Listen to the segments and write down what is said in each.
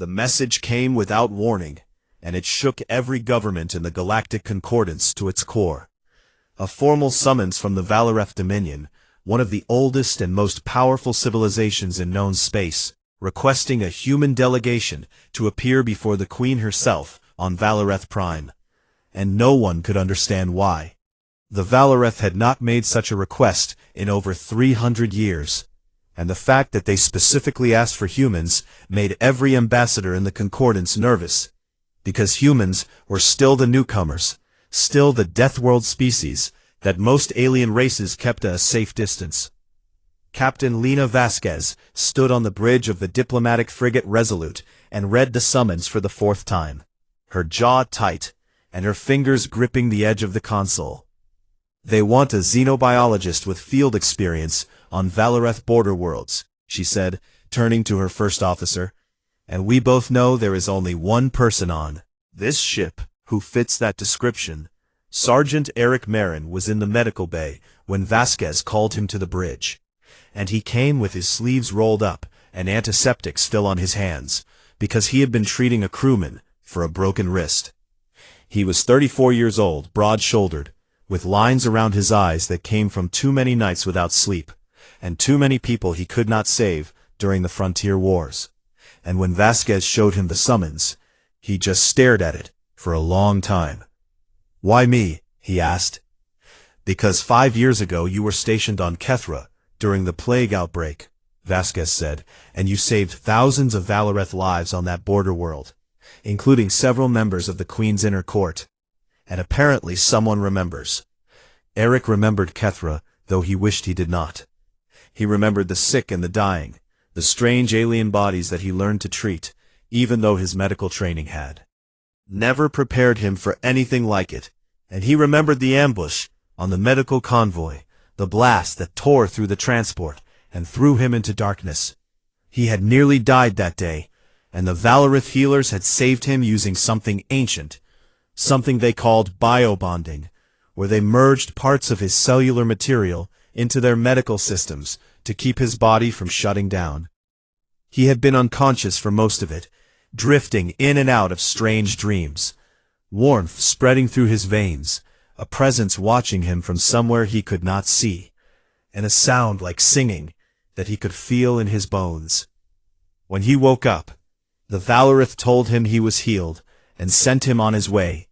The message came without warning, and it shook every government in the Galactic Concordance to its core. A formal summons from the Valareth Dominion, one of the oldest and most powerful civilizations in known space, requesting a human delegation to appear before the Queen herself on Valareth Prime. And no one could understand why. The Valareth had not made such a request in over 300 years, and the fact that they specifically asked for humans made every ambassador in the Concordance nervous, because humans were still the newcomers, still the Deathworld species that most alien races kept at a safe distance. Captain Lena Vasquez stood on the bridge of the diplomatic frigate Resolute and read the summons for the 4th time, her jaw tight and her fingers gripping the edge of the console. "They want a xenobiologist with field experience on Valareth border worlds," she said, turning to her first officer. "And we both know there is only one person on this ship who fits that description." Sergeant Eric Marin was in the medical bay when Vasquez called him to the bridge, and he came with his sleeves rolled up and antiseptics still on his hands, because he had been treating a crewman for a broken wrist. He was 34 years old, broad-shouldered, with lines around his eyes that came from too many nights without sleep, and too many people he could not save during the frontier wars. And when Vasquez showed him the summons, he just stared at it for a long time. "Why me?" he asked. "Because 5 years ago you were stationed on Kethra during the plague outbreak," Vasquez said, "and you saved thousands of Valareth lives on that border world, including several members of the Queen's inner court. And apparently someone remembers." Eric remembered Kethra, though he wished he did not. He remembered the sick and the dying, the strange alien bodies that he learned to treat, even though his medical training had never prepared him for anything like it. And he remembered the ambush on the medical convoy, the blast that tore through the transport and threw him into darkness. He had nearly died that day, and the Valareth healers had saved him using something ancient, something they called biobonding, where they merged parts of his cellular material into their medical systems to keep his body from shutting down. He had been unconscious for most of it, drifting in and out of strange dreams, warmth spreading through his veins, a presence watching him from somewhere he could not see, and a sound like singing that he could feel in his bones. When he woke up, the Valareth told him he was healed and sent him on his way,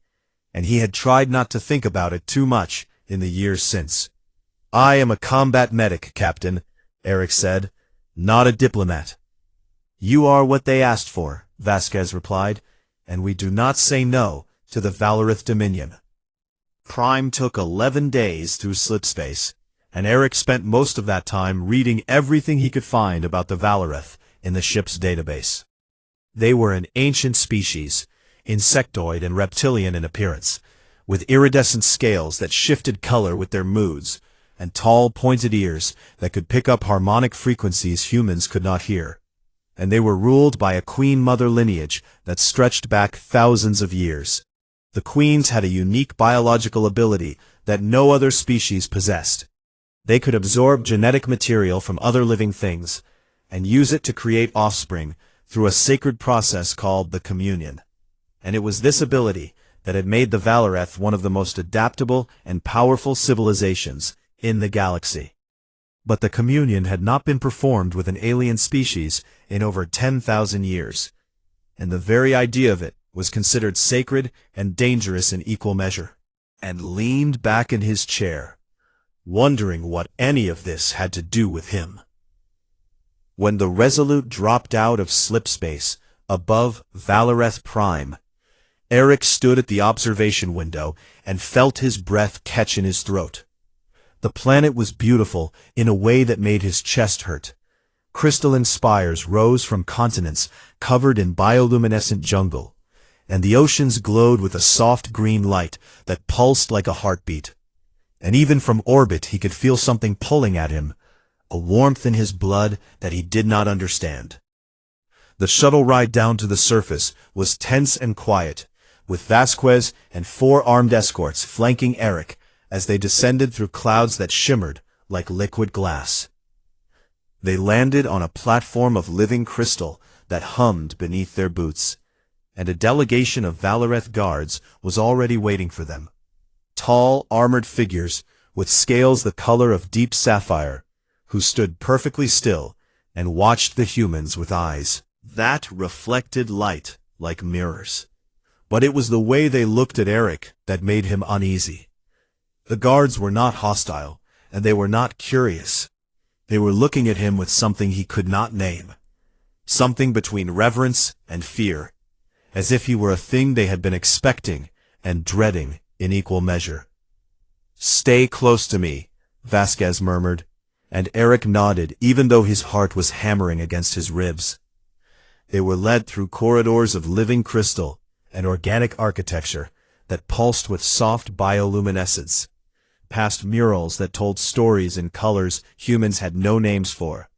and he had tried not to think about it too much in the years since. "I am a combat medic, Captain," Eric said, "not a diplomat." "You are what they asked for," Vasquez replied, "and we do not say no to the Valareth Dominion." Prime took 11 days through slipspace, and Eric spent most of that time reading everything he could find about the Valareth in the ship's database. They were an ancient species, insectoid and reptilian in appearance, with iridescent scales that shifted color with their moods, and tall, pointed ears that could pick up harmonic frequencies humans could not hear. And they were ruled by a queen-mother lineage that stretched back thousands of years. The queens had a unique biological ability that no other species possessed. They could absorb genetic material from other living things and use it to create offspring through a sacred process called the communion. And it was this ability that had made the Valareth one of the most adaptable and powerful civilizations in the galaxy. But the communion had not been performed with an alien species in over 10,000 years, and the very idea of it was considered sacred and dangerous in equal measure. And leaned back in his chair, wondering what any of this had to do with him. When the Resolute dropped out of slipspace above Valareth Prime, Eric stood at the observation window and felt his breath catch in his throat. The planet was beautiful in a way that made his chest hurt. Crystalline spires rose from continents covered in bioluminescent jungle, and the oceans glowed with a soft green light that pulsed like a heartbeat. And even from orbit he could feel something pulling at him, a warmth in his blood that he did not understand. The shuttle ride down to the surface was tense and quiet, with Vasquez and 4 armed escorts flanking Eric as they descended through clouds that shimmered like liquid glass. They landed on a platform of living crystal that hummed beneath their boots, and a delegation of Valareth guards was already waiting for them. Tall, armored figures, with scales the color of deep sapphire, who stood perfectly still and watched the humans with eyes that reflected light like mirrors. But it was the way they looked at Eric that made him uneasy. The guards were not hostile, and they were not curious. They were looking at him with something he could not name, something between reverence and fear, as if he were a thing they had been expecting and dreading in equal measure. "Stay close to me," Vasquez murmured, and Eric nodded even though his heart was hammering against his ribs. They were led through corridors of living crystal and organic architecture that pulsed with soft bioluminescence, past murals that told stories in colors humans had no names for,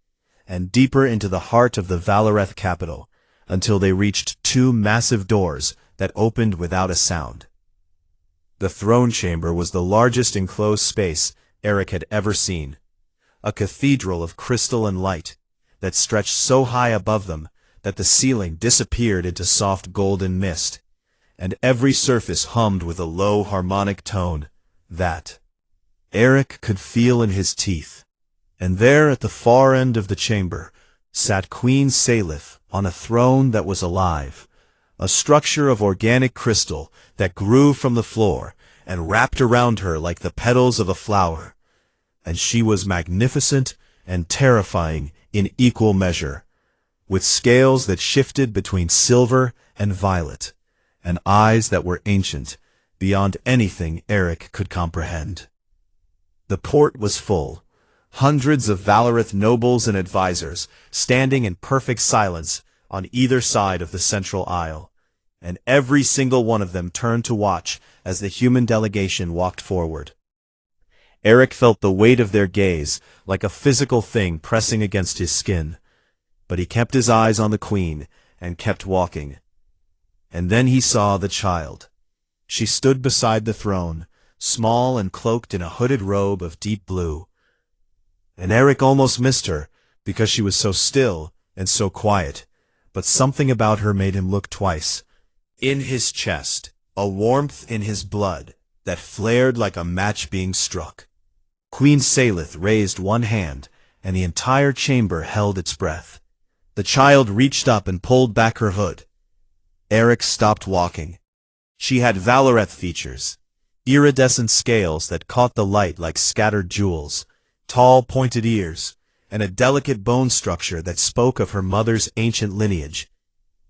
and deeper into the heart of the Valareth capital, until they reached two massive doors that opened without a sound. The throne chamber was the largest enclosed space Eric had ever seen, a cathedral of crystal and light that stretched so high above them that the ceiling disappeared into soft golden mist, and every surface hummed with a low harmonic tone that Eric could feel in his teeth. And there at the far end of the chamber sat Queen Salith on a throne that was alive, a structure of organic crystal that grew from the floor and wrapped around her like the petals of a flower. And she was magnificent and terrifying in equal measure, with scales that shifted between silver and violet, and eyes that were ancient, beyond anything Eric could comprehend. The port was full, hundreds of Valareth nobles and advisors standing in perfect silence on either side of the central aisle, and every single one of them turned to watch as the human delegation walked forward. Eric felt the weight of their gaze like a physical thing pressing against his skin, but he kept his eyes on the queen and kept walking. And then he saw the child. She stood beside the throne, small and cloaked in a hooded robe of deep blue. And Eric almost missed her because she was so still and so quiet, but something about her made him look twice. In his chest, a warmth in his blood that flared like a match being struck. Queen Salith raised one hand, and the entire chamber held its breath. The child reached up and pulled back her hood. Eric stopped walking. She had Valareth features, iridescent scales that caught the light like scattered jewels, tall pointed ears, and a delicate bone structure that spoke of her mother's ancient lineage.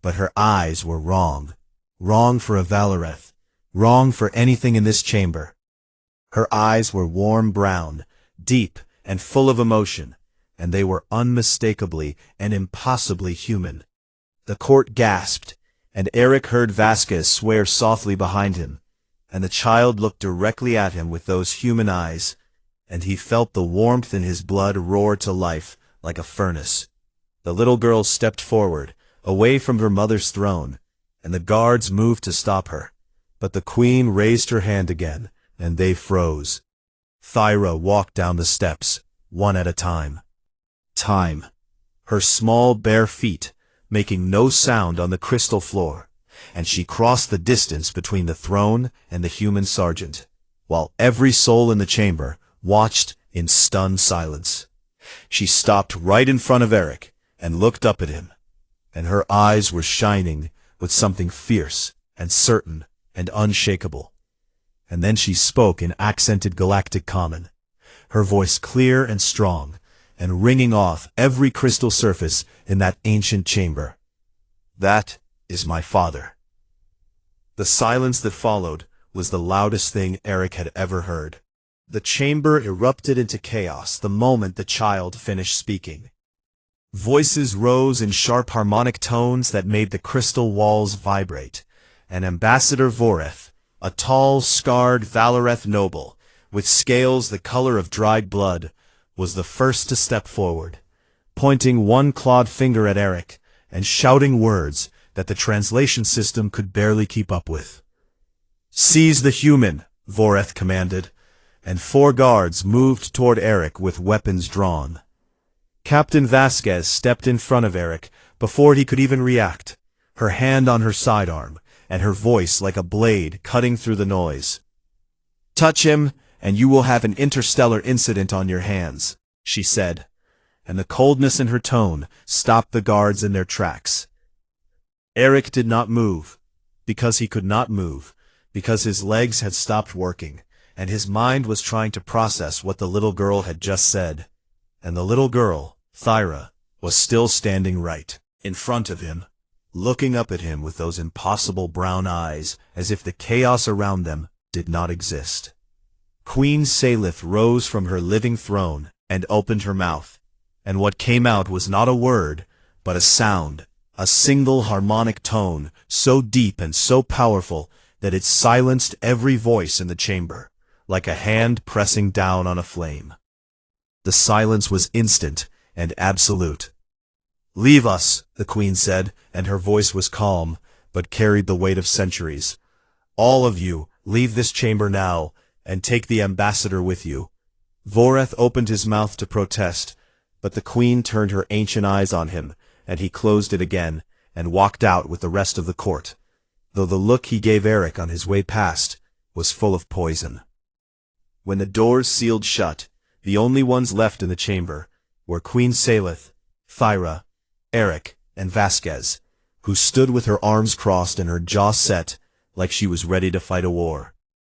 But her eyes were wrong. Wrong for a Valareth. Wrong for anything in this chamber. Her eyes were warm brown, deep, and full of emotion, and they were unmistakably and impossibly human. The court gasped, and Eric heard Vasquez swear softly behind him, and the child looked directly at him with those human eyes, and he felt the warmth in his blood roar to life like a furnace. The little girl stepped forward, away from her mother's throne, and the guards moved to stop her. But the queen raised her hand again, and they froze. Thyra walked down the steps, one at a time. Her small bare feet making no sound on the crystal floor, and she crossed the distance between the throne and the human sergeant, while every soul in the chamber watched in stunned silence. She stopped right in front of Eric and looked up at him, and her eyes were shining with something fierce and certain and unshakable. And then she spoke in accented galactic common, her voice clear and strong, and ringing off every crystal surface in that ancient chamber. "That is my father." The silence that followed was the loudest thing Eric had ever heard. The chamber erupted into chaos the moment the child finished speaking. Voices rose in sharp harmonic tones that made the crystal walls vibrate, and Ambassador Voreth, a tall, scarred Valareth noble, with scales the color of dried blood, was the first to step forward, pointing one clawed finger at Eric and shouting words that the translation system could barely keep up with. "Seize the human," Voreth commanded, and 4 guards moved toward Eric with weapons drawn. Captain Vasquez stepped in front of Eric, Before he could even react, her hand on her sidearm, and her voice like a blade cutting through the noise. "Touch him, and you will have an interstellar incident on your hands," she said, and the coldness in her tone stopped the guards in their tracks. Eric did not move, because he could not move, because his legs had stopped working, and his mind was trying to process what the little girl had just said. And the little girl, Thyra, was still standing right in front of him, looking up at him with those impossible brown eyes, as if the chaos around them did not exist. Queen Salith rose from her living throne and opened her mouth, and what came out was not a word, but a sound, a single harmonic tone, so deep and so powerful that it silenced every voice in the chamber, like a hand pressing down on a flame. The silence was instant and absolute. "Leave us," the queen said, and her voice was calm, but carried the weight of centuries. "All of you, leave this chamber now, and take the ambassador with you." Voreth opened his mouth to protest, but the queen turned her ancient eyes on him, and he closed it again, and walked out with the rest of the court, though the look he gave Eric on his way past was full of poison. When the doors sealed shut, the only ones left in the chamber were Queen Salith, Thyra, Eric, and Vasquez, who stood with her arms crossed and her jaw set, like she was ready to fight a war.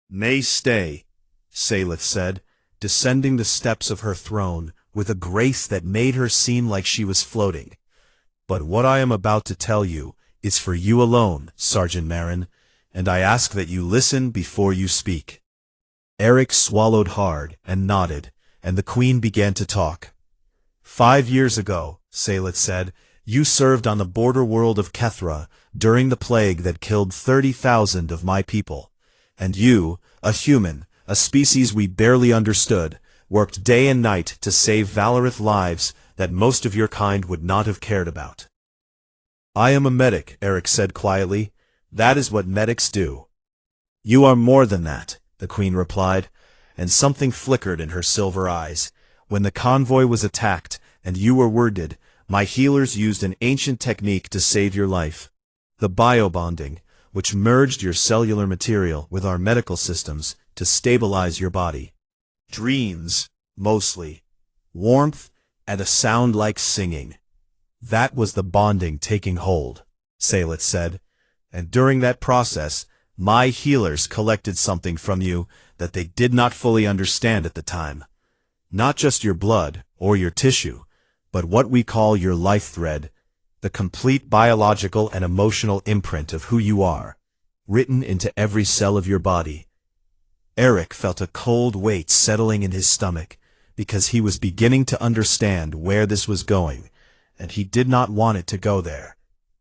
"May stay," Salith said, descending the steps of her throne with a grace that made her seem like she was floating. "But what I am about to tell you is for you alone, Sergeant Marin, and I ask that you listen before you speak." Eric swallowed hard and nodded, and the queen began to talk. "5 years ago," Salith said, "you served on the border world of Kethra during the plague that killed 30,000 of my people. And you, a human, a species we barely understood, worked day and night to save Valarith lives that most of your kind would not have cared about." "I am a medic," Eric said quietly. "That is what medics do." "You are more than that," the queen replied, and something flickered in her silver eyes. "When the convoy was attacked and you were wounded, my healers used an ancient technique to save your life. The biobonding, which merged your cellular material with our medical systems to stabilize your body. Dreams, mostly. Warmth, and a sound like singing. That was the bonding taking hold," Salith said, "and during that process, my healers collected something from you that they did not fully understand at the time. Not just your blood or your tissue, but what we call your life thread, the complete biological and emotional imprint of who you are, written into every cell of your body." Eric felt a cold weight settling in his stomach, because he was beginning to understand where this was going, and he did not want it to go there.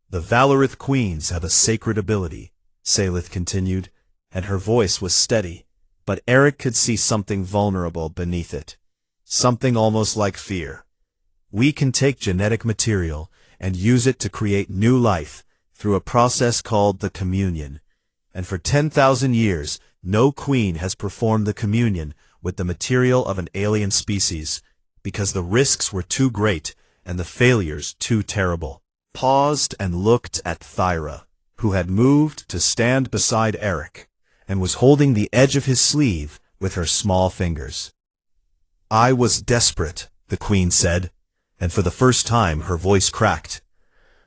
"The Valarith queens have a sacred ability," Salith continued, and her voice was steady, but Eric could see something vulnerable beneath it. Something almost like fear. "We can take genetic material and use it to create new life through a process called the communion. And for 10,000 years, no queen has performed the communion with the material of an alien species, because the risks were too great and the failures too terrible." Paused and looked at Thyra, who had moved to stand beside Eric, and was holding the edge of his sleeve with her small fingers. "I was desperate," the queen said, and for the first time her voice cracked.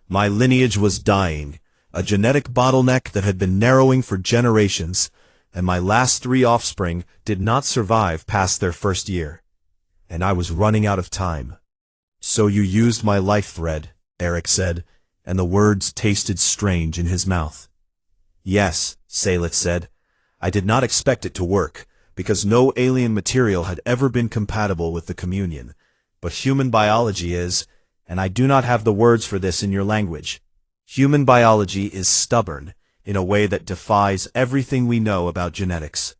"My lineage was dying, a genetic bottleneck that had been narrowing for generations, and my last 3 offspring did not survive past their first year. And I was running out of time. So you used my life thread," Eric said, and the words tasted strange in his mouth. "Yes," Salith said. "I did not expect it to work, because no alien material had ever been compatible with the communion. But human biology is, and I do not have the words for this in your language. Human biology is stubborn, in a way that defies everything we know about genetics."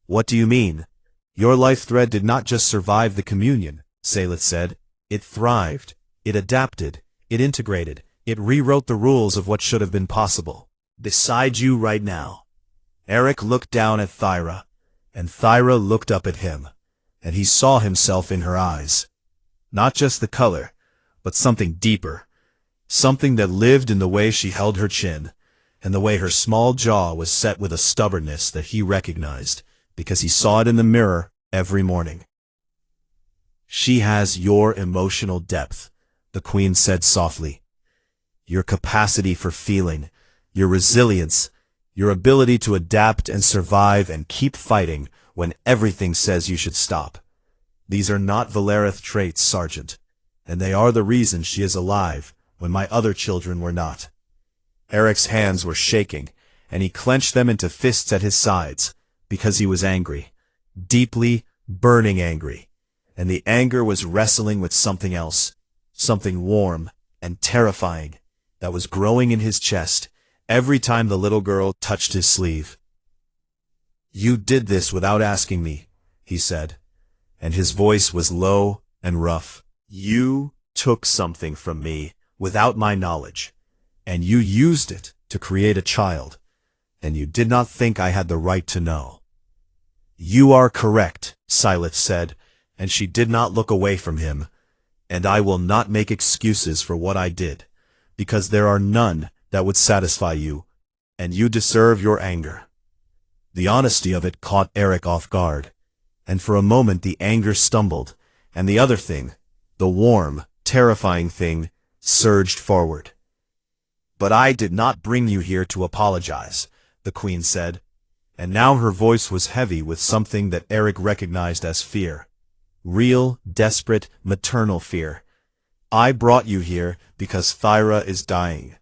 "What do you mean?" "Your life thread did not just survive the communion," Salith said. "It thrived, it adapted, it integrated, it rewrote the rules of what should have been possible. Beside you right now." Eric looked down at Thyra, and Thyra looked up at him, and he saw himself in her eyes. Not just the color, but something deeper. something that lived in the way she held her chin, and the way her small jaw was set with a stubbornness that he recognized, because he saw it in the mirror every morning. "She has your emotional depth," the Queen said softly. "Your capacity for feeling, your resilience, your ability to adapt and survive and keep fighting when everything says you should stop. These are not Valerith traits, Sergeant, and they are the reason she is alive when my other children were not." Eric's hands were shaking, and he clenched them into fists at his sides, because he was angry, deeply, burning angry, and the anger was wrestling with something else, something warm and terrifying, that was growing in his chest every time the little girl touched his sleeve. "You did this without asking me," he said, and his voice was low and rough. "You took something from me without my knowledge, and you used it to create a child, and you did not think I had the right to know." "You are correct," Sylith said, and she did not look away from him. "And I will not make excuses for what I did, because there are none that would satisfy you, and you deserve your anger." The honesty of it caught Eric off guard, and for a moment the anger stumbled, and the other thing, the warm, terrifying thing, surged forward. "But I did not bring you here to apologize," the Queen said, and now her voice was heavy with something that Eric recognized as fear. Real, desperate, maternal fear. "I brought you here because Thyra is dying."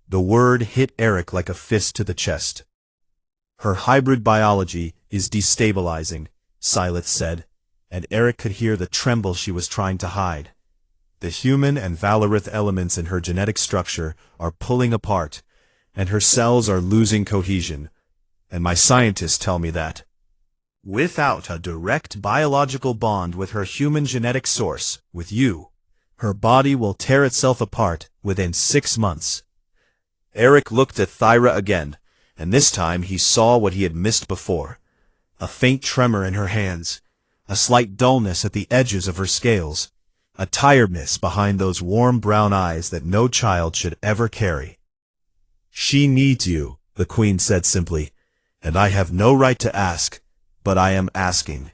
The word hit Eric like a fist to the chest. "Her hybrid biology is destabilizing," Sylith said, and Eric could hear the tremble she was trying to hide. "The human and Valerith elements in her genetic structure are pulling apart, and her cells are losing cohesion, and my scientists tell me that, without a direct biological bond with her human genetic source, with you, her body will tear itself apart within 6 months. Eric looked at Thyra again, and this time he saw what he had missed before. A faint tremor in her hands, a slight dullness at the edges of her scales, a tiredness behind those warm brown eyes that no child should ever carry. "She needs you," the Queen said simply, "and I have no right to ask, but I am asking."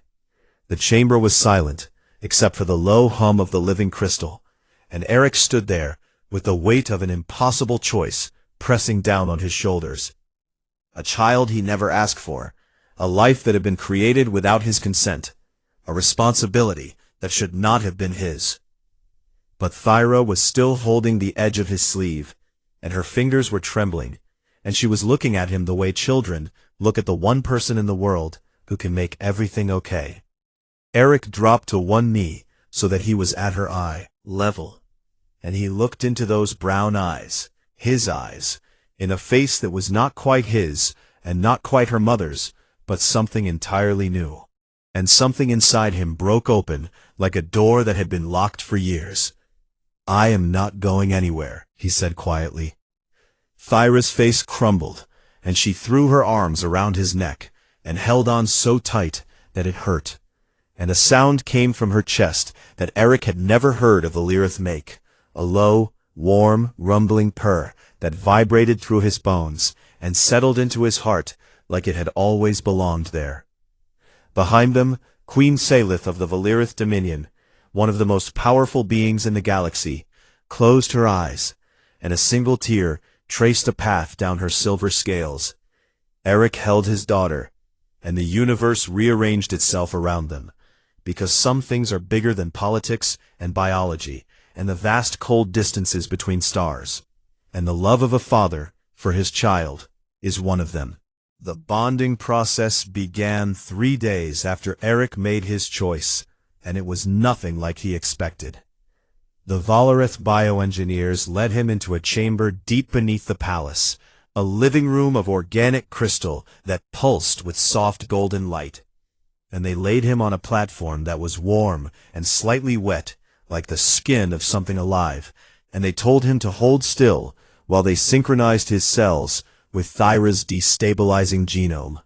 The chamber was silent, except for the low hum of the living crystal, and Eric stood there, with the weight of an impossible choice pressing down on his shoulders. A child he never asked for, a life that had been created without his consent, a responsibility that should not have been his. But Thyra was still holding the edge of his sleeve, and her fingers were trembling, and she was looking at him the way children look at the one person in the world who can make everything okay. Eric dropped to one knee so that he was at her eye level, and he looked into those brown eyes, his eyes, in a face that was not quite his and not quite her mother's, but something entirely new. And something inside him broke open like a door that had been locked for years. "I am not going anywhere," he said quietly. Thyra's face crumbled, and she threw her arms around his neck and held on so tight that it hurt. And a sound came from her chest that Eric had never heard a Valerith make, a low, warm, rumbling purr that vibrated through his bones and settled into his heart like it had always belonged there. Behind them, Queen Salith of the Valerith Dominion, one of the most powerful beings in the galaxy, closed her eyes, and a single tear traced a path down her silver scales. Eric held his daughter, and the universe rearranged itself around them, because some things are bigger than politics and biology and the vast cold distances between stars, and the love of a father for his child is one of them. The bonding process began 3 days after Eric made his choice, and it was nothing like he expected. The Valerith bioengineers led him into a chamber deep beneath the palace, a living room of organic crystal that pulsed with soft golden light. And they laid him on a platform that was warm and slightly wet, like the skin of something alive, and they told him to hold still while they synchronized his cells with Thyra's destabilizing genome.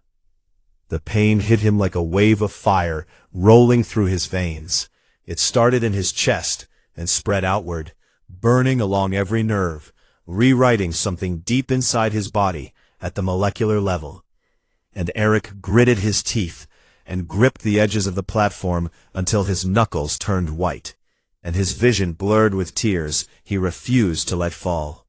The pain hit him like a wave of fire rolling through his veins. It started in his chest and spread outward, burning along every nerve, rewriting something deep inside his body at the molecular level. And Eric gritted his teeth and gripped the edges of the platform until his knuckles turned white, and his vision blurred with tears he refused to let fall.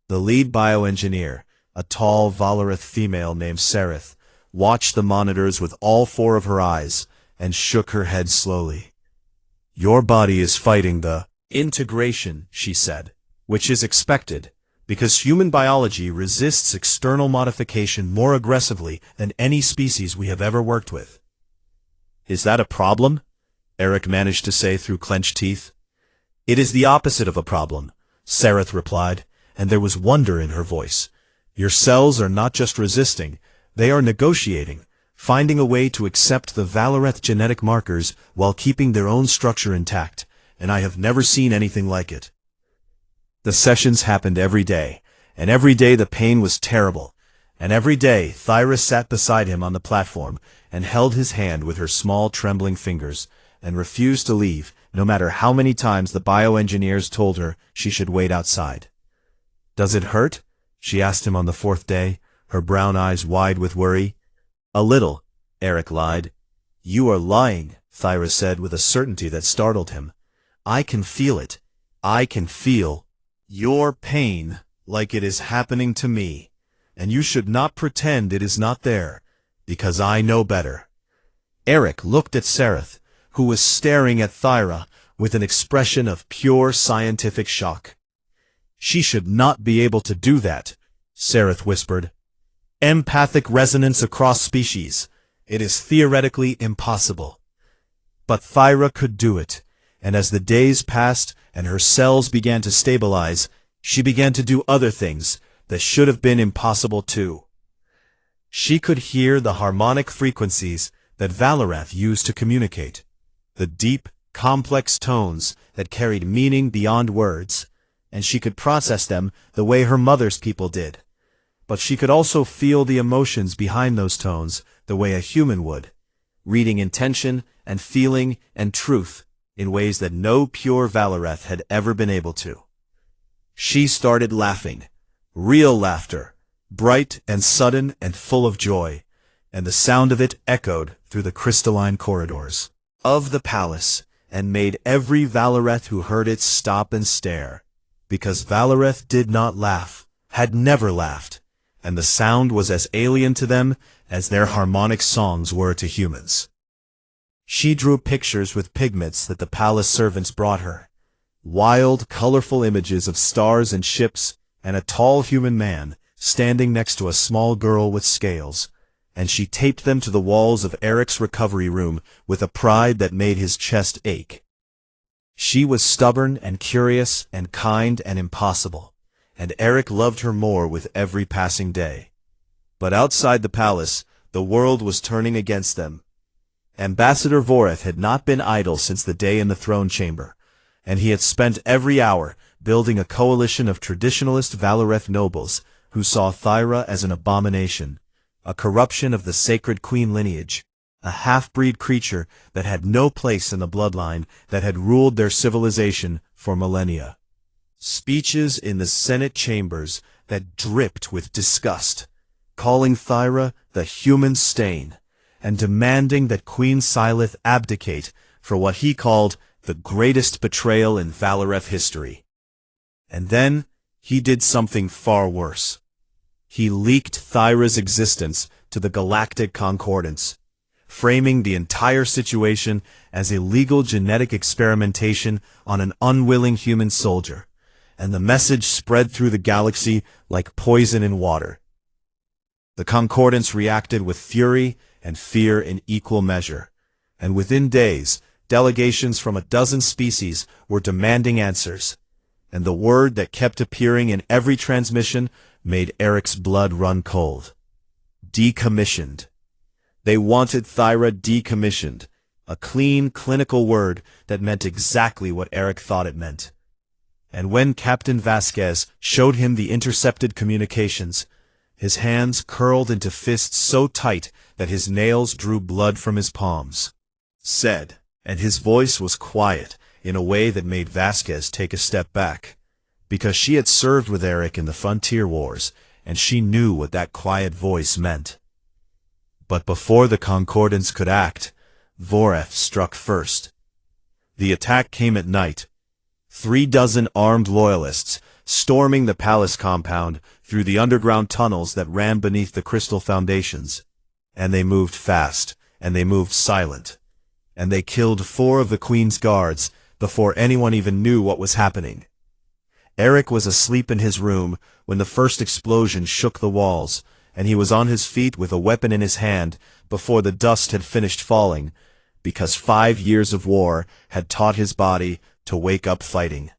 The lead bioengineer, a tall Valareth female named Sereth, watched the monitors with all four of her eyes and shook her head slowly. "Your body is fighting the integration," she said, "which is expected, because human biology resists external modification more aggressively than any species we have ever worked with." "Is that a problem?" Eric managed to say through clenched teeth. "It is the opposite of a problem," Sereth replied, and there was wonder in her voice. "Your cells are not just resisting, they are negotiating, finding a way to accept the Valareth genetic markers while keeping their own structure intact, and I have never seen anything like it." The sessions happened every day, and every day the pain was terrible, and every day Thyra sat beside him on the platform and held his hand with her small trembling fingers, and refused to leave, no matter how many times the bioengineers told her she should wait outside. "Does it hurt?" she asked him on the fourth day, her brown eyes wide with worry. "A little," Eric lied. "You are lying," Thyra said with a certainty that startled him. "I can feel it. I can feel your pain like it is happening to me, and you should not pretend it is not there, because I know better." Eric looked at Sereth, who was staring at Thyra with an expression of pure scientific shock. "She should not be able to do that," Sereth whispered. "Empathic resonance across species. It is theoretically impossible." But Thyra could do it, and as the days passed and her cells began to stabilize, she began to do other things that should have been impossible too. She could hear the harmonic frequencies that Valareth used to communicate, the deep, complex tones that carried meaning beyond words, and she could process them the way her mother's people did. But she could also feel the emotions behind those tones the way a human would, reading intention and feeling and truth in ways that no pure Valareth had ever been able to. She started laughing, real laughter, bright and sudden and full of joy, and the sound of it echoed through the crystalline corridors of the palace and made every Valareth who heard it stop and stare, because Valareth did not laugh, had never laughed, and the sound was as alien to them as their harmonic songs were to humans. She drew pictures with pigments that the palace servants brought her, wild, colorful images of stars and ships and a tall human man standing next to a small girl with scales, and she taped them to the walls of Eric's recovery room with a pride that made his chest ache. She was stubborn and curious and kind and impossible, and Eric loved her more with every passing day. But outside the palace, the world was turning against them. Ambassador Voreth had not been idle since the day in the throne chamber, and he had spent every hour building a coalition of traditionalist Valareth nobles who saw Thyra as an abomination, a corruption of the sacred queen lineage, a half-breed creature that had no place in the bloodline that had ruled their civilization for millennia. Speeches in the Senate chambers that dripped with disgust, calling Thyra the human stain, and demanding that Queen Sylith abdicate for what he called the greatest betrayal in Valareth history. And then he did something far worse. He leaked Thyra's existence to the Galactic Concordance, framing the entire situation as illegal genetic experimentation on an unwilling human soldier, and the message spread through the galaxy like poison in water. The Concordance reacted with fury and fear in equal measure, and within days, delegations from a dozen species were demanding answers, and the word that kept appearing in every transmission made Eric's blood run cold. Decommissioned. They wanted Thyra decommissioned, a clean, clinical word that meant exactly what Eric thought it meant. And when Captain Vasquez showed him the intercepted communications, his hands curled into fists so tight that his nails drew blood from his palms. Said, and his voice was quiet in a way that made Vasquez take a step back, because she had served with Eric in the Frontier Wars, and she knew what that quiet voice meant. But before the Concordance could act, Voreth struck first. The attack came at night. 36 armed loyalists, storming the palace compound through the underground tunnels that ran beneath the crystal foundations. And they moved fast, and they moved silent. And they killed 4 of the Queen's guards before anyone even knew what was happening. Eric was asleep in his room when the first explosion shook the walls, and he was on his feet with a weapon in his hand before the dust had finished falling, because 5 years of war had taught his body to wake up fighting.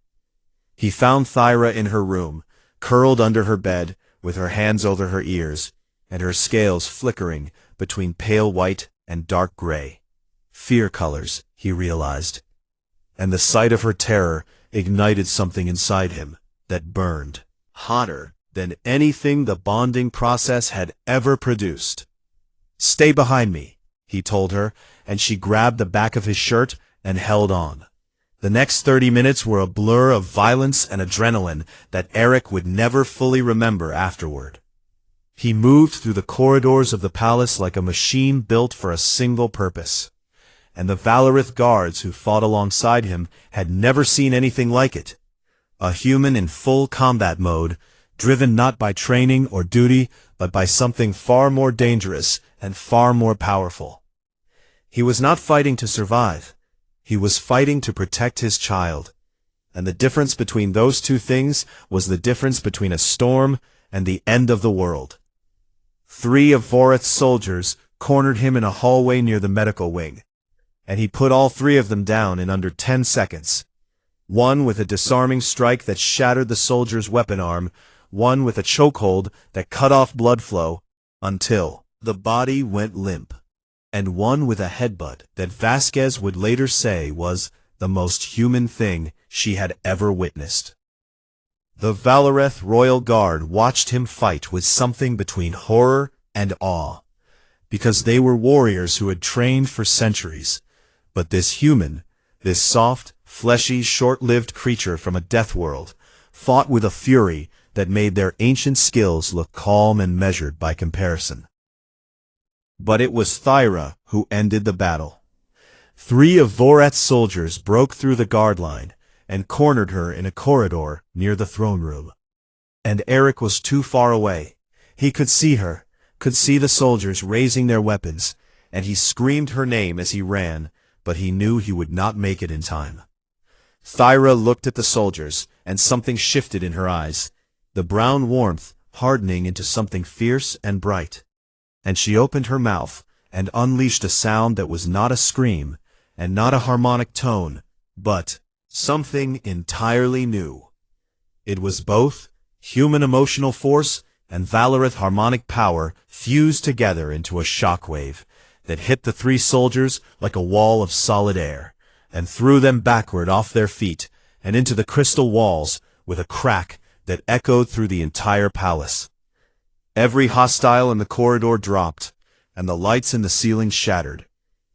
He found Thyra in her room, curled under her bed, with her hands over her ears, and her scales flickering between pale white and dark gray. Fear colors, he realized. And the sight of her terror ignited something inside him that burned, hotter than anything the bonding process had ever produced. "Stay behind me," he told her, and she grabbed the back of his shirt and held on. The next 30 minutes were a blur of violence and adrenaline that Eric would never fully remember afterward. He moved through the corridors of the palace like a machine built for a single purpose. And the Valorith guards who fought alongside him had never seen anything like it. A human in full combat mode, driven not by training or duty, but by something far more dangerous and far more powerful. He was not fighting to survive. He was fighting to protect his child. And the difference between those two things was the difference between a storm and the end of the world. 3 of Voreth's soldiers cornered him in a hallway near the medical wing, and he put all 3 of them down in under 10 seconds. One with a disarming strike that shattered the soldier's weapon arm, one with a chokehold that cut off blood flow until the body went limp, and one with a headbutt that Vasquez would later say was the most human thing she had ever witnessed. The Valoreth Royal Guard watched him fight with something between horror and awe, because they were warriors who had trained for centuries. But this human, this soft, fleshy, short-lived creature from a death world, fought with a fury that made their ancient skills look calm and measured by comparison. But it was Thyra who ended the battle. 3 of Voreth's soldiers broke through the guard line and cornered her in a corridor near the throne room. And Eric was too far away. He could see her, could see the soldiers raising their weapons, and he screamed her name as he ran, but he knew he would not make it in time. Thyra looked at the soldiers, and something shifted in her eyes, the brown warmth hardening into something fierce and bright. And she opened her mouth and unleashed a sound that was not a scream, and not a harmonic tone, but something entirely new. It was both human emotional force and Valorith harmonic power fused together into a shockwave that hit the 3 soldiers like a wall of solid air, and threw them backward off their feet and into the crystal walls with a crack that echoed through the entire palace. Every hostile in the corridor dropped, and the lights in the ceiling shattered,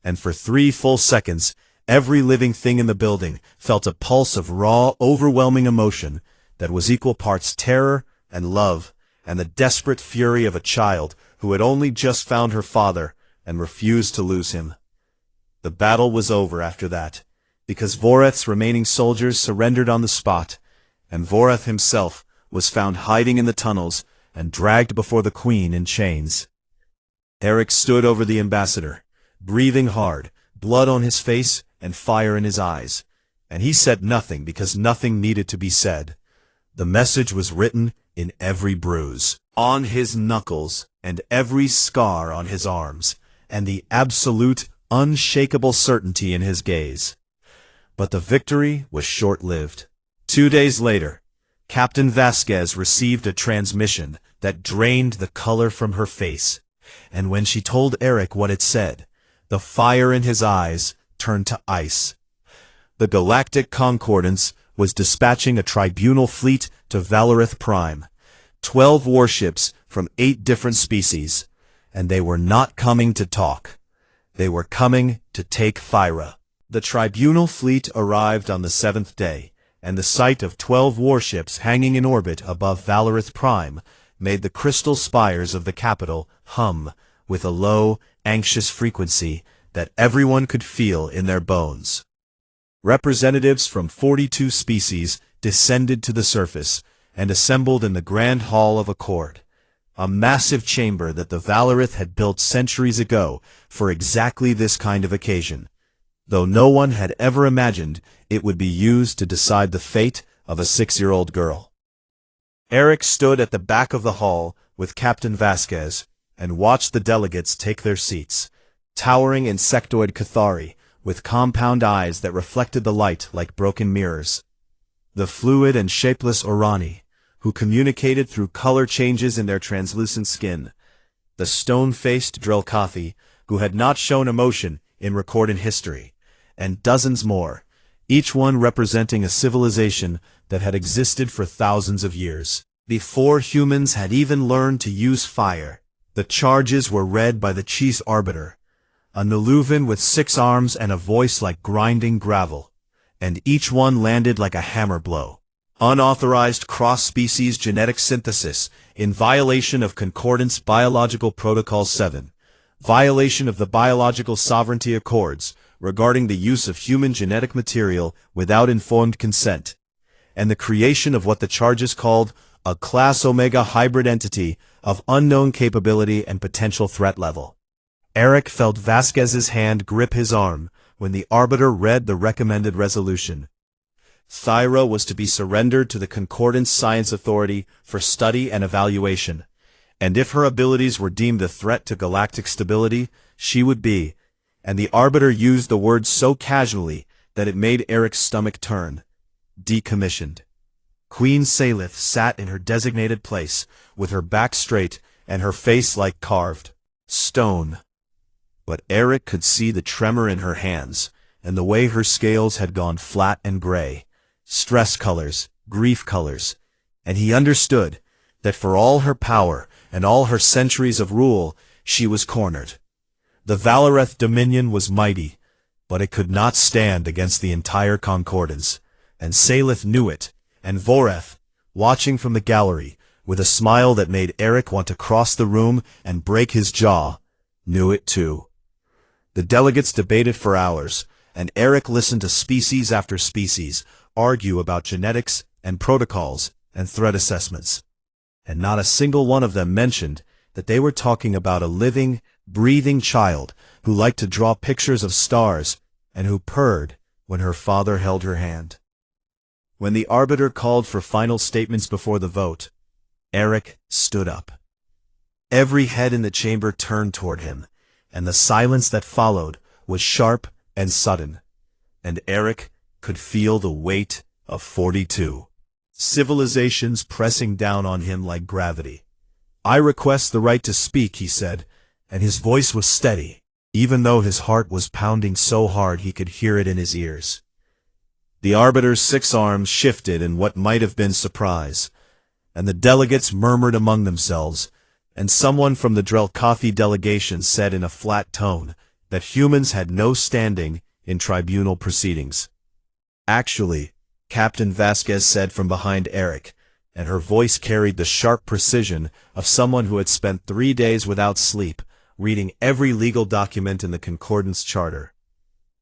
and for 3 full seconds every living thing in the building felt a pulse of raw, overwhelming emotion that was equal parts terror and love and the desperate fury of a child who had only just found her father and refused to lose him. The battle was over after that, because Voreth's remaining soldiers surrendered on the spot, and Voreth himself was found hiding in the tunnels and dragged before the Queen in chains. Eric stood over the ambassador, breathing hard, blood on his face and fire in his eyes, and he said nothing because nothing needed to be said. The message was written in every bruise, on his knuckles, and every scar on his arms, and the absolute, unshakable certainty in his gaze. But the victory was short-lived. 2 days later, Captain Vasquez received a transmission that drained the color from her face, and when she told Eric what it said, the fire in his eyes turned to ice. The Galactic Concordance was dispatching a tribunal fleet to Valorith Prime, 12 warships from 8 different species, and they were not coming to talk. They were coming to take Thyra. The tribunal fleet arrived on the 7th day, and the sight of 12 warships hanging in orbit above Valorith Prime made the crystal spires of the capital hum with a low, anxious frequency that everyone could feel in their bones. Representatives from 42 species descended to the surface and assembled in the Grand Hall of Accord, a massive chamber that the Valorith had built centuries ago for exactly this kind of occasion, though no one had ever imagined it would be used to decide the fate of a 6-year-old girl. Eric stood at the back of the hall with Captain Vasquez and watched the delegates take their seats, towering insectoid Cathari with compound eyes that reflected the light like broken mirrors. The fluid and shapeless Orani, who communicated through color changes in their translucent skin. The stone-faced Drelkathi, who had not shown emotion in recorded history. And dozens more, each one representing a civilization that had existed for thousands of years, before humans had even learned to use fire. The charges were read by the Chief Arbiter, a Neluvan with 6 arms and a voice like grinding gravel, and each one landed like a hammer blow. Unauthorized cross-species genetic synthesis in violation of Concordance Biological Protocol 7, violation of the Biological Sovereignty Accords, regarding the use of human genetic material without informed consent, and the creation of what the charges called a Class Omega hybrid entity of unknown capability and potential threat level. Eric felt Vasquez's hand grip his arm when the Arbiter read the recommended resolution. Thyra was to be surrendered to the Concordance Science Authority for study and evaluation, and if her abilities were deemed a threat to galactic stability, she would be. And the Arbiter used the word so casually that it made Eric's stomach turn. Decommissioned. Queen Salith sat in her designated place, with her back straight and her face like carved stone. But Eric could see the tremor in her hands, and the way her scales had gone flat and gray. Stress colors, grief colors, and he understood that for all her power and all her centuries of rule, she was cornered. The Valoreth Dominion was mighty, but it could not stand against the entire Concordance, and Salith knew it, and Voreth, watching from the gallery, with a smile that made Eric want to cross the room and break his jaw, knew it too. The delegates debated for hours, and Eric listened to species after species argue about genetics and protocols and threat assessments. And not a single one of them mentioned that they were talking about a living, breathing child who liked to draw pictures of stars and who purred when her father held her hand. When the Arbiter called for final statements before the vote, Eric stood up. Every head in the chamber turned toward him, and the silence that followed was sharp and sudden, and Eric could feel the weight of 42 civilizations pressing down on him like gravity. "I request the right to speak," he said, and his voice was steady, even though his heart was pounding so hard he could hear it in his ears. The Arbiter's 6 arms shifted in what might have been surprise, and the delegates murmured among themselves, and someone from the Drelkathi delegation said in a flat tone that humans had no standing in tribunal proceedings. "Actually," Captain Vasquez said from behind Eric, and her voice carried the sharp precision of someone who had spent 3 days without sleep, reading every legal document in the Concordance Charter.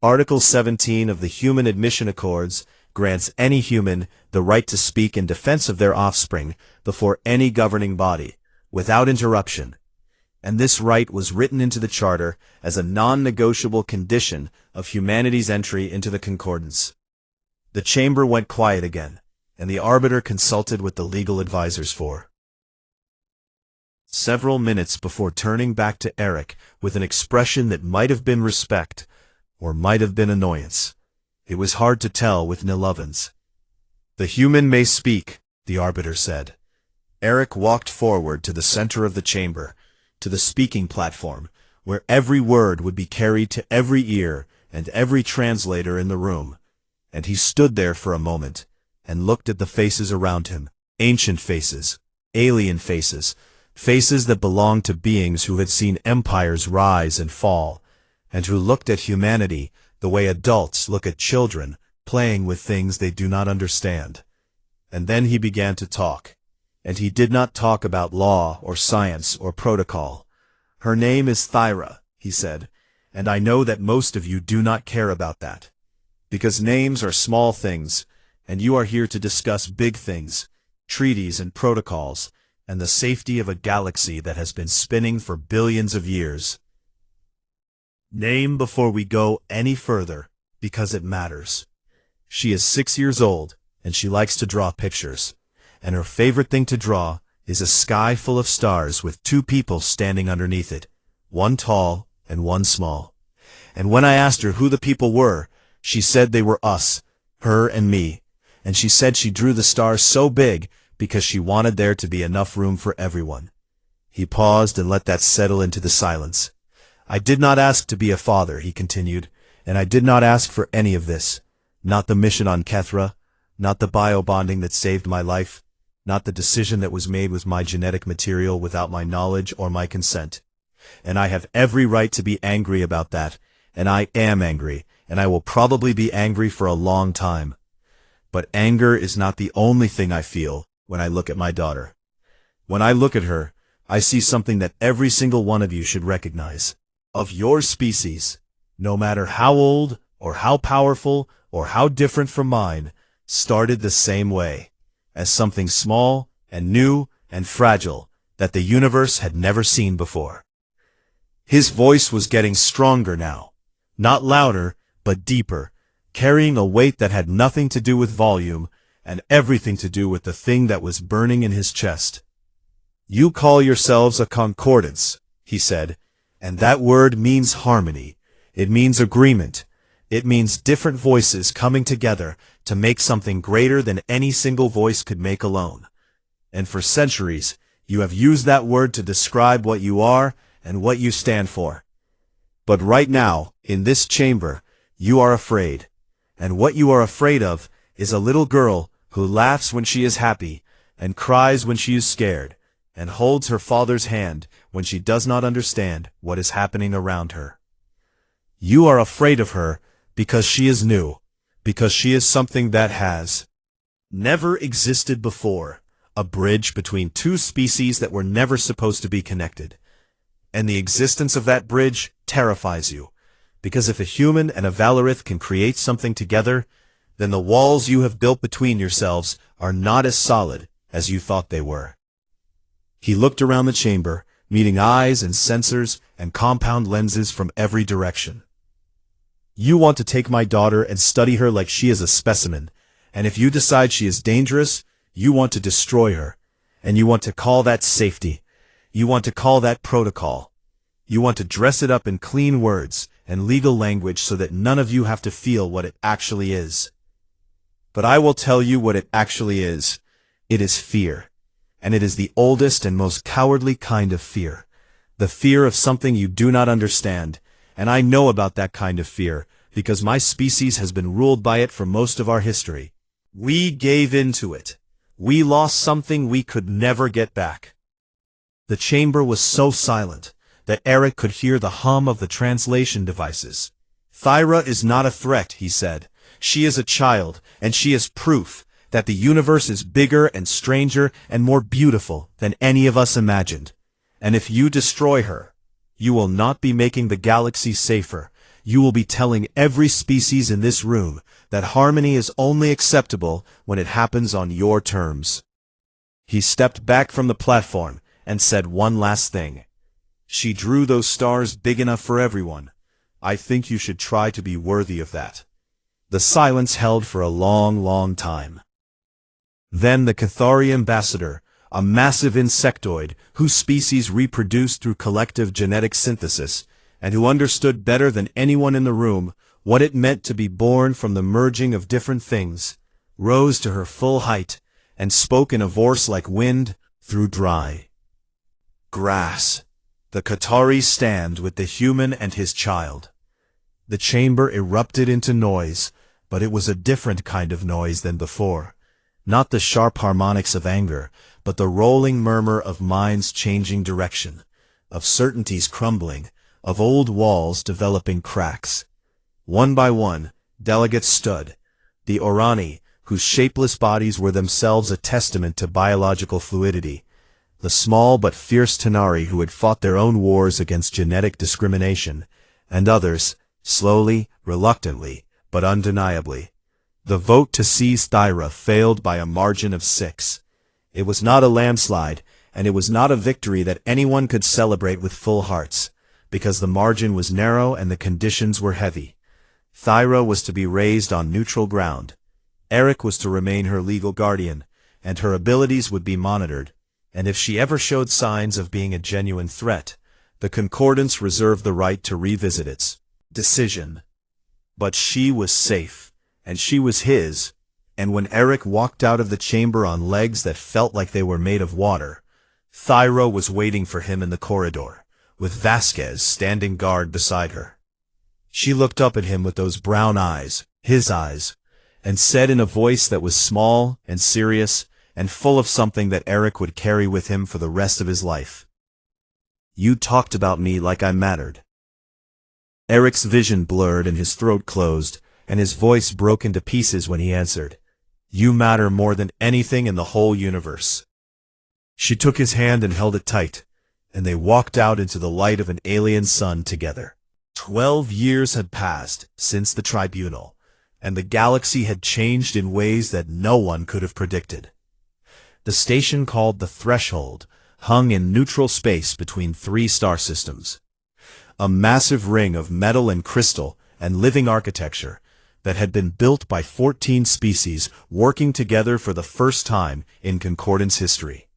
Article 17 of the Human Admission Accords grants any human the right to speak in defense of their offspring before any governing body, without interruption, and this right was written into the Charter as a non-negotiable condition of humanity's entry into the Concordance. The chamber went quiet again, and the Arbiter consulted with the legal advisors for several minutes before turning back to Eric with an expression that might have been respect, or might have been annoyance. It was hard to tell with Niluvans. "The human may speak," the Arbiter said. Eric walked forward to the center of the chamber, to the speaking platform, where every word would be carried to every ear and every translator in the room, and he stood there for a moment and looked at the faces around him, ancient faces, alien faces, faces that belonged to beings who had seen empires rise and fall, and who looked at humanity the way adults look at children playing with things they do not understand. And then he began to talk. And he did not talk about law or science or protocol. "Her name is Thyra," he said, "and I know that most of you do not care about that. Because names are small things, and you are here to discuss big things, treaties and protocols, and the safety of a galaxy that has been spinning for billions of years. Name before we go any further, because it matters." She is 6 years old, and she likes to draw pictures. And her favorite thing to draw is a sky full of stars with two people standing underneath it, one tall and one small. And when I asked her who the people were, she said they were us, her and me. And she said she drew the stars so big because she wanted there to be enough room for everyone. He paused and let that settle into the silence. "I did not ask to be a father," he continued, "and I did not ask for any of this. Not the mission on Kethra, not the bio-bonding that saved my life, not the decision that was made with my genetic material without my knowledge or my consent. And I have every right to be angry about that, and I am angry, and I will probably be angry for a long time. But anger is not the only thing I feel when I look at my daughter. When I look at her, I see something that every single one of you should recognize. Of your species, no matter how old or how powerful or how different from mine, started the same way, as something small and new and fragile that the universe had never seen before." His voice was getting stronger now, not louder, but deeper, carrying a weight that had nothing to do with volume and everything to do with the thing that was burning in his chest. "You call yourselves a concordance," he said, "and that word means harmony. It means agreement. It means different voices coming together to make something greater than any single voice could make alone. And for centuries, you have used that word to describe what you are and what you stand for. But right now, in this chamber, you are afraid. And what you are afraid of is a little girl who laughs when she is happy, and cries when she is scared, and holds her father's hand when she does not understand what is happening around her. You are afraid of her because she is new, because she is something that has never existed before, a bridge between two species that were never supposed to be connected. And the existence of that bridge terrifies you, because if a human and a Valorith can create something together, then the walls you have built between yourselves are not as solid as you thought they were. He looked around the chamber, meeting eyes and sensors and compound lenses from every direction. "You want to take my daughter and study her like she is a specimen, and if you decide she is dangerous, you want to destroy her, and you want to call that safety. You want to call that protocol. You want to dress it up in clean words and legal language so that none of you have to feel what it actually is. But I will tell you what it actually is. It is fear, and it is the oldest and most cowardly kind of fear. The fear of something you do not understand. And I know about that kind of fear, because my species has been ruled by it for most of our history. We gave in to it. We lost something we could never get back." The chamber was so silent that Eric could hear the hum of the translation devices. "Thyra is not a threat," he said. "She is a child, and she is proof that the universe is bigger and stranger and more beautiful than any of us imagined. And if you destroy her, you will not be making the galaxy safer. You will be telling every species in this room that harmony is only acceptable when it happens on your terms." He stepped back from the platform and said one last thing. "She drew those stars big enough for everyone. I think you should try to be worthy of that." The silence held for a long, long time. Then the Cathari ambassador, a massive insectoid whose species reproduced through collective genetic synthesis, and who understood better than anyone in the room what it meant to be born from the merging of different things, rose to her full height and spoke in a voice like wind through dry grass. The Qatari stand with the human and his child. The chamber erupted into noise, but it was a different kind of noise than before. Not the sharp harmonics of anger, but the rolling murmur of minds changing direction, of certainties crumbling, of old walls developing cracks. One by one, delegates stood. The Orani, whose shapeless bodies were themselves a testament to biological fluidity. The small but fierce Tanari who had fought their own wars against genetic discrimination. And others, slowly, reluctantly, but undeniably. The vote to seize Thyra failed by a margin of 6. It was not a landslide, and it was not a victory that anyone could celebrate with full hearts, because the margin was narrow and the conditions were heavy. Thyra was to be raised on neutral ground. Eric was to remain her legal guardian, and her abilities would be monitored, and if she ever showed signs of being a genuine threat, the Concordance reserved the right to revisit its decision. But she was safe, and she was his, and when Eric walked out of the chamber on legs that felt like they were made of water, Thyra was waiting for him in the corridor, with Vasquez standing guard beside her. She looked up at him with those brown eyes, his eyes, and said in a voice that was small and serious and full of something that Eric would carry with him for the rest of his life. "You talked about me like I mattered." Eric's vision blurred and his throat closed, and his voice broke into pieces when he answered, "You matter more than anything in the whole universe." She took his hand and held it tight, and they walked out into the light of an alien sun together. 12 years had passed since the tribunal, and the galaxy had changed in ways that no one could have predicted. The station called the Threshold hung in neutral space between 3 star systems. A massive ring of metal and crystal and living architecture that had been built by 14 species working together for the first time in Concordance history.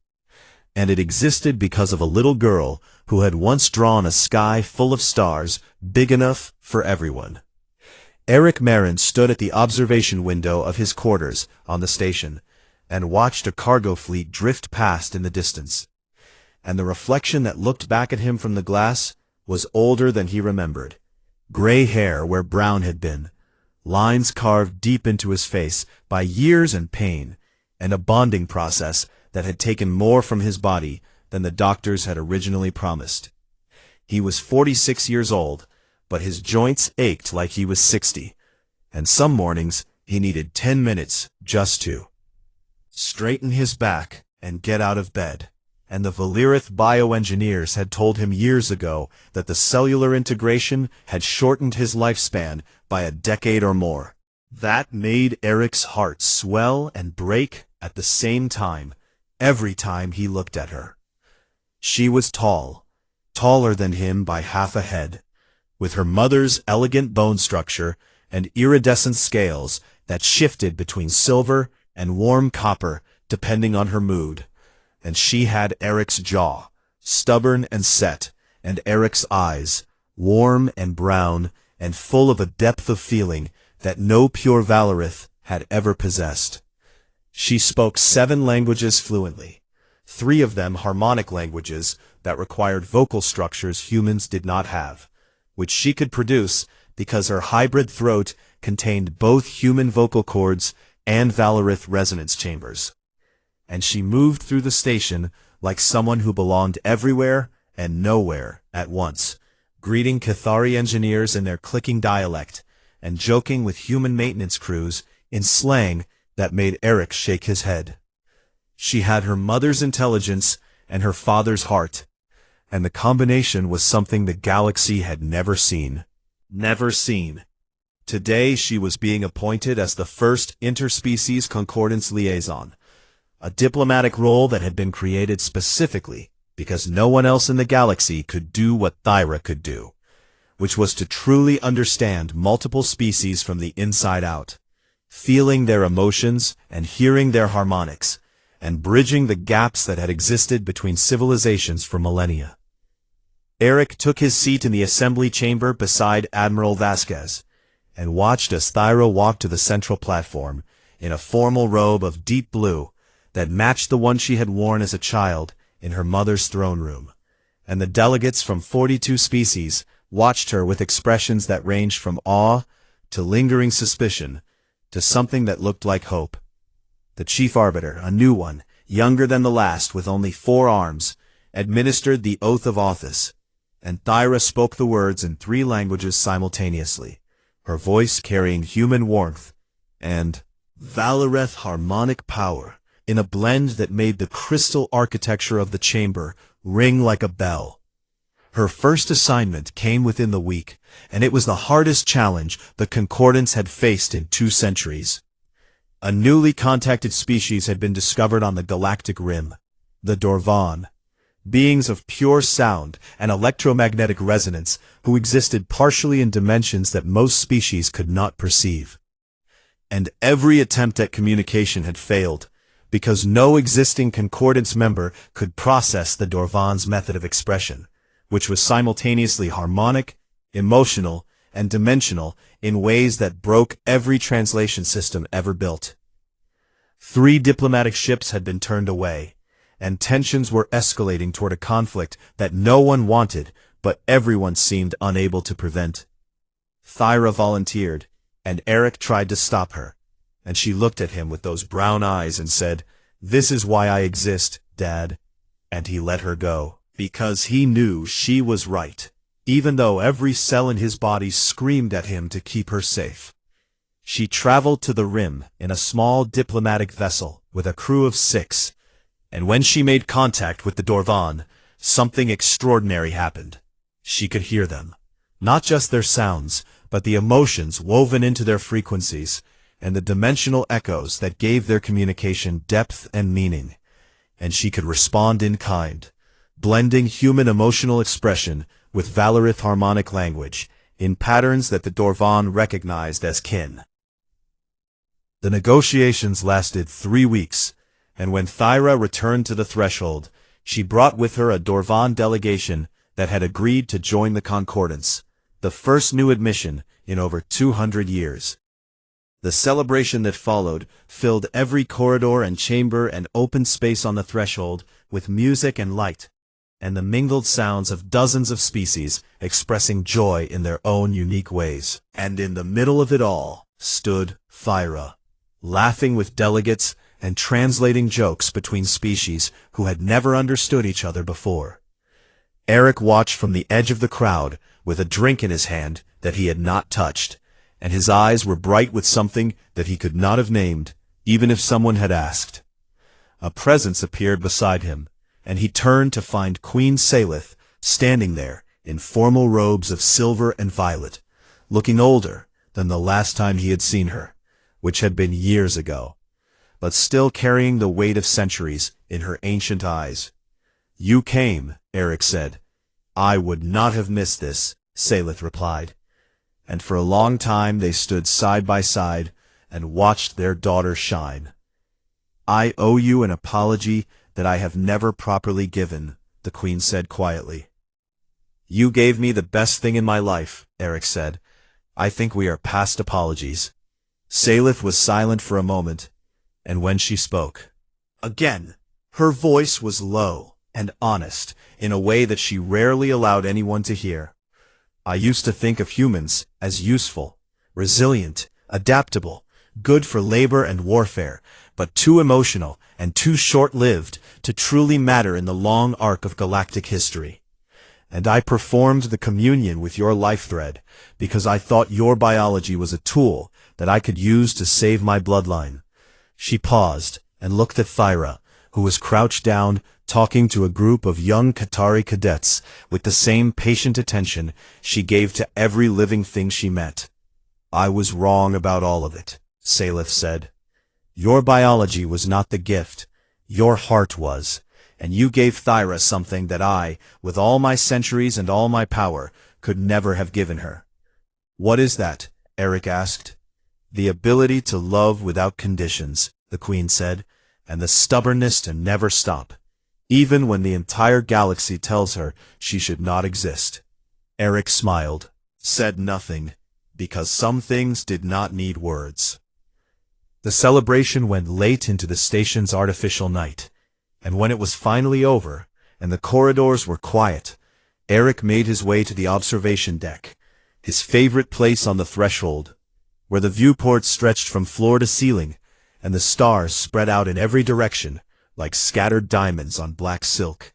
And it existed because of a little girl who had once drawn a sky full of stars big enough for everyone. Eric Marin stood at the observation window of his quarters on the station and watched a cargo fleet drift past in the distance. And the reflection that looked back at him from the glass was older than he remembered. Gray hair where brown had been, lines carved deep into his face by years and pain, and a bonding process that had taken more from his body than the doctors had originally promised. He was 46 years old, but his joints ached like he was 60, and some mornings he needed 10 minutes just to straighten his back and get out of bed. And the Valirith bioengineers had told him years ago that the cellular integration had shortened his lifespan by a decade or more. That made Eric's heart swell and break at the same time, every time he looked at her. She was tall, taller than him by half a head, with her mother's elegant bone structure and iridescent scales that shifted between silver and warm copper depending on her mood. And she had Eric's jaw, stubborn and set, and Eric's eyes, warm and brown and full of a depth of feeling that no pure Valorith had ever possessed. She spoke 7 languages fluently, 3 of them harmonic languages that required vocal structures humans did not have, which she could produce because her hybrid throat contained both human vocal cords and Valorith resonance chambers. And she moved through the station like someone who belonged everywhere and nowhere at once, greeting Cathari engineers in their clicking dialect and joking with human maintenance crews in slang that made Eric shake his head. She had her mother's intelligence and her father's heart, and the combination was something the galaxy had never seen. Never seen. Today she was being appointed as the first interspecies concordance liaison, a diplomatic role that had been created specifically because no one else in the galaxy could do what Thyra could do, which was to truly understand multiple species from the inside out, feeling their emotions and hearing their harmonics, and bridging the gaps that had existed between civilizations for millennia. Eric took his seat in the assembly chamber beside Admiral Vasquez, and watched as Thyra walked to the central platform in a formal robe of deep blue that matched the one she had worn as a child in her mother's throne room, and the delegates from 42 species watched her with expressions that ranged from awe to lingering suspicion to something that looked like hope. The chief arbiter, a new one, younger than the last with only 4 arms, administered the oath of office, and Thyra spoke the words in 3 languages simultaneously, her voice carrying human warmth and Valareth harmonic power in a blend that made the crystal architecture of the chamber ring like a bell. Her first assignment came within the week, and it was the hardest challenge the Concordance had faced in 2 centuries. A newly contacted species had been discovered on the galactic rim, the Dorvan, beings of pure sound and electromagnetic resonance who existed partially in dimensions that most species could not perceive. And every attempt at communication had failed, because no existing Concordance member could process the Dorvan's method of expression, which was simultaneously harmonic, emotional, and dimensional in ways that broke every translation system ever built. 3 diplomatic ships had been turned away, and tensions were escalating toward a conflict that no one wanted, but everyone seemed unable to prevent. Thyra volunteered, and Eric tried to stop her, and she looked at him with those brown eyes and said, "This is why I exist, Dad." And he let her go, because he knew she was right, even though every cell in his body screamed at him to keep her safe. She traveled to the rim in a small diplomatic vessel with a crew of 6, and when she made contact with the Dorvan, something extraordinary happened. She could hear them, not just their sounds, but the emotions woven into their frequencies, and the dimensional echoes that gave their communication depth and meaning. And she could respond in kind, blending human emotional expression with Valarith harmonic language, in patterns that the Dorvan recognized as kin. The negotiations lasted 3 weeks, and when Thyra returned to the threshold, she brought with her a Dorvan delegation that had agreed to join the Concordance, the first new admission in over 200 years. The celebration that followed filled every corridor and chamber and open space on the threshold with music and light, and the mingled sounds of dozens of species expressing joy in their own unique ways. And in the middle of it all stood Thyra, laughing with delegates and translating jokes between species who had never understood each other before. Eric watched from the edge of the crowd with a drink in his hand that he had not touched, and his eyes were bright with something that he could not have named, even if someone had asked. A presence appeared beside him, and he turned to find Queen Salith standing there in formal robes of silver and violet, looking older than the last time he had seen her, which had been years ago, but still carrying the weight of centuries in her ancient eyes. "You came," Eric said. "I would not have missed this," Salith replied. And for a long time they stood side by side and watched their daughter shine. "I owe you an apology that I have never properly given," the Queen said quietly. "You gave me the best thing in my life," Eric said. "I think we are past apologies." Salith was silent for a moment, and when she spoke again, her voice was low and honest in a way that she rarely allowed anyone to hear. "I used to think of humans as useful, resilient, adaptable, good for labor and warfare, but too emotional and too short-lived to truly matter in the long arc of galactic history. And I performed the communion with your life thread because I thought your biology was a tool that I could use to save my bloodline." She paused and looked at Thyra, who was crouched down, talking to a group of young Qatari cadets with the same patient attention she gave to every living thing she met. "I was wrong about all of it," Salith said. "Your biology was not the gift, your heart was, and you gave Thyra something that I, with all my centuries and all my power, could never have given her." "What is that?" Eric asked. "The ability to love without conditions," the Queen said, "and the stubbornness to never stop, even when the entire galaxy tells her she should not exist." Eric smiled, said nothing, because some things did not need words. The celebration went late into the station's artificial night, and when it was finally over, and the corridors were quiet, Eric made his way to the observation deck, his favorite place on the threshold, where the viewport stretched from floor to ceiling, and the stars spread out in every direction like scattered diamonds on black silk.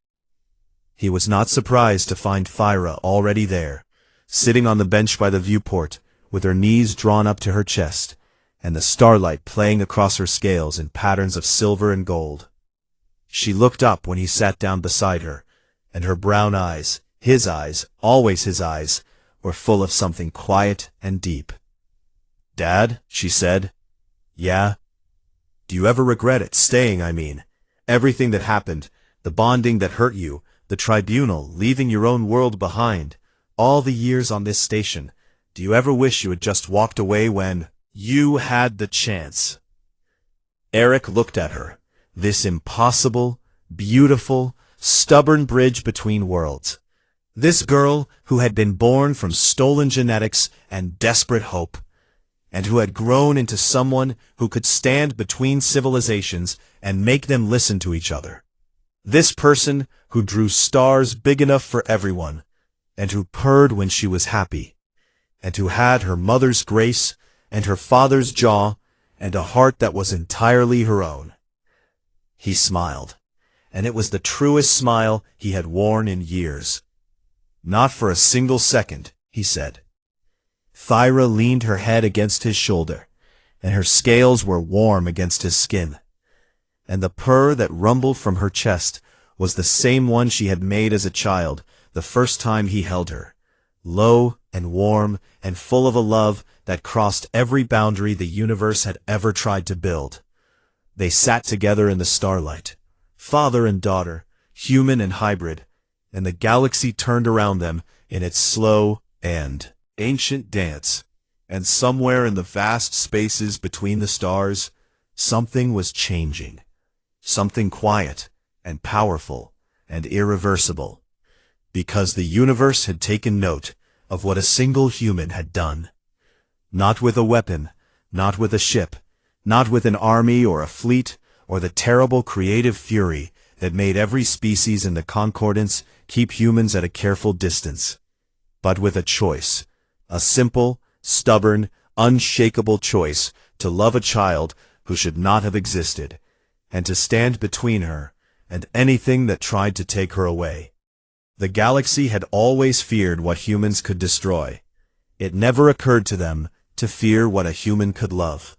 He was not surprised to find Thyra already there, sitting on the bench by the viewport, with her knees drawn up to her chest, and the starlight playing across her scales in patterns of silver and gold. She looked up when he sat down beside her, and her brown eyes, his eyes, always his eyes, were full of something quiet and deep. "Dad," she said. "Yeah? Do you ever regret it, staying, I mean? Everything that happened, the bonding that hurt you, the tribunal, leaving your own world behind, all the years on this station. Do you ever wish you had just walked away when you had the chance?" Eric looked at her, this impossible, beautiful, stubborn bridge between worlds. This girl who had been born from stolen genetics and desperate hope, and who had grown into someone who could stand between civilizations and make them listen to each other. This person who drew stars big enough for everyone, and who purred when she was happy, and who had her mother's grace and her father's jaw and a heart that was entirely her own. He smiled, and it was the truest smile he had worn in years. "Not for a single second," he said. Thyra leaned her head against his shoulder, and her scales were warm against his skin. And the purr that rumbled from her chest was the same one she had made as a child the first time he held her, low and warm and full of a love that crossed every boundary the universe had ever tried to build. They sat together in the starlight, father and daughter, human and hybrid, and the galaxy turned around them in its slow and ancient dance, and somewhere in the vast spaces between the stars, something was changing. Something quiet and powerful and irreversible, because the universe had taken note of what a single human had done. Not with a weapon, not with a ship, not with an army or a fleet, or the terrible creative fury that made every species in the concordance keep humans at a careful distance, but with a choice, a simple, stubborn, unshakable choice to love a child who should not have existed, and to stand between her and anything that tried to take her away. The galaxy had always feared what humans could destroy. It never occurred to them to fear what a human could love.